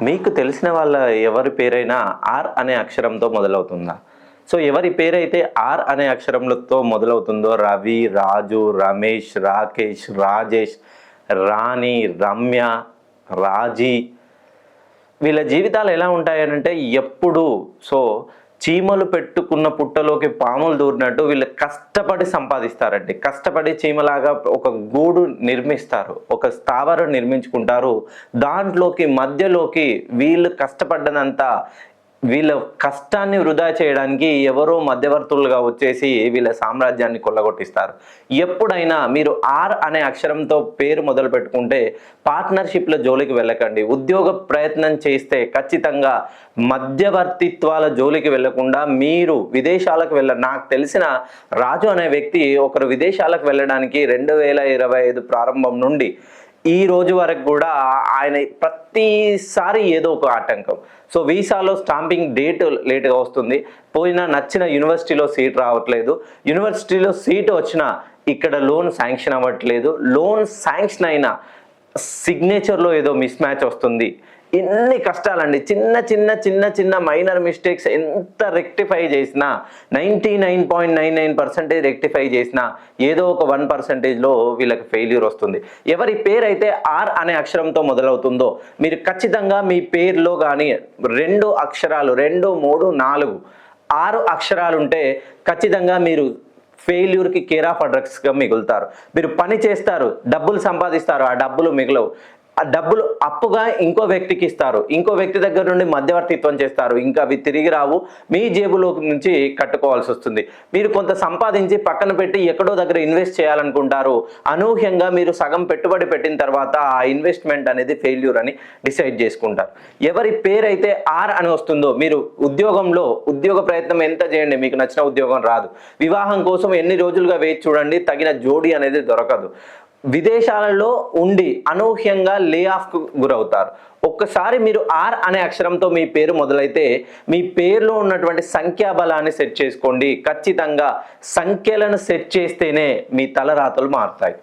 మీకు తెలిసిన వాళ్ళ ఎవరి పేరైనా ఆర్ అనే అక్షరంతో మొదలవుతుందా? సో, ఎవరి పేరైతే ఆర్ అనే అక్షరంలతో మొదలవుతుందో రవి, రాజు, రమేష్, రాకేష్, రాజేష్, రాణి, రమ్య, రాజీ వీళ్ళ జీవితాలు ఎలా ఉంటాయనంటే ఎప్పుడు సో చీమలు పెట్టుకున్న పుట్టలోకి పాములు దూరినట్టు వీళ్ళు కష్టపడి సంపాదిస్తారండి. కష్టపడి చీమలాగా ఒక గూడు నిర్మిస్తారు. ఒక స్థావరం నిర్మించుకుంటారు. దాంట్లోకి మధ్యలోకి వీళ్ళు కష్టపడ్డదంతా వీళ్ళ కష్టాన్ని వృధా చేయడానికి ఎవరో మధ్యవర్తులుగా వచ్చేసి వీళ్ళ సామ్రాజ్యాన్ని కొల్లగొట్టిస్తారు. ఎప్పుడైనా మీరు ఆర్ అనే అక్షరంతో పేరు మొదలు పెట్టుకుంటే పార్ట్నర్షిప్ల జోలికి వెళ్ళకండి. ఉద్యోగ ప్రయత్నం చేస్తే ఖచ్చితంగా మధ్యవర్తిత్వాల జోలికి వెళ్లకుండా మీరు విదేశాలకు నాకు తెలిసిన రాజు అనే వ్యక్తి ఒకరు విదేశాలకు వెళ్ళడానికి 2025 ప్రారంభం నుండి ఈ రోజు వరకు కూడా ఆయన ప్రతిసారి ఏదో ఒక ఆటంకం. సో వీసాలో స్టాంపింగ్ డేట్ లేట్గా వస్తుంది, పోయినా నచ్చిన యూనివర్సిటీలో సీట్ రావట్లేదు, యూనివర్సిటీలో సీట్ వచ్చినా ఇక్కడ లోన్ శాంక్షన్ అవ్వట్లేదు, లోన్ శాంక్షన్ అయినా సిగ్నేచర్లో ఏదో మిస్ మ్యాచ్ వస్తుంది. ఎన్ని కష్టాలండి. చిన్న చిన్న చిన్న చిన్న మైనర్ మిస్టేక్స్ ఎంత రెక్టిఫై చేసినా 99.99% రెక్టిఫై చేసినా ఏదో ఒక 1%లో వీళ్ళకి ఫెయిల్యూర్ వస్తుంది. ఎవరి పేరైతే ఆర్ అనే అక్షరంతో మొదలవుతుందో మీరు ఖచ్చితంగా మీ పేరులో కానీ 2 అక్షరాలు 2, 3, 4, 6 అక్షరాలు ఉంటే ఖచ్చితంగా మీరు ఫెయిల్యూర్కి కేర్ ఆఫ్ అడ్రస్గా మిగులుతారు. మీరు పని చేస్తారు, డబ్బులు సంపాదిస్తారు, ఆ డబ్బులు మిగలవు. ఆ డబ్బులు అప్పుగా ఇంకో వ్యక్తికి ఇస్తారు, ఇంకో వ్యక్తి దగ్గర నుండి మధ్యవర్తిత్వం చేస్తారు, ఇంకా అవి తిరిగి రావు, మీ జేబులో నుంచి కట్టుకోవాల్సి వస్తుంది. మీరు కొంత సంపాదించి పక్కన పెట్టి ఎక్కడో దగ్గర ఇన్వెస్ట్ చేయాలనుకుంటారు, అనూహ్యంగా మీరు సగం పెట్టుబడి పెట్టిన తర్వాత ఆ ఇన్వెస్ట్మెంట్ అనేది ఫెయిల్యూర్ అని డిసైడ్ చేసుకుంటారు. ఎవరి పేరైతే ఆర్ అని వస్తుందో మీరు ఉద్యోగంలో ఉద్యోగ ప్రయత్నం ఎంత చేయండి, మీకు నచ్చిన ఉద్యోగం రాదు. వివాహం కోసం ఎన్ని రోజులుగా వేచి చూడండి, తగిన జోడి అనేది దొరకదు. విదేశాలలో ఉండి అనూహ్యంగా లే ఆఫ్కు గురవుతారు. ఒక్కసారి మీరు ఆర్ అనే అక్షరంతో మీ పేరు మొదలైతే మీ పేరులో ఉన్నటువంటి సంఖ్యాబలాన్ని సెట్ చేసుకోండి. ఖచ్చితంగా సంఖ్యలను సెట్ చేస్తేనే మీ తలరాతలు మారుతాయి.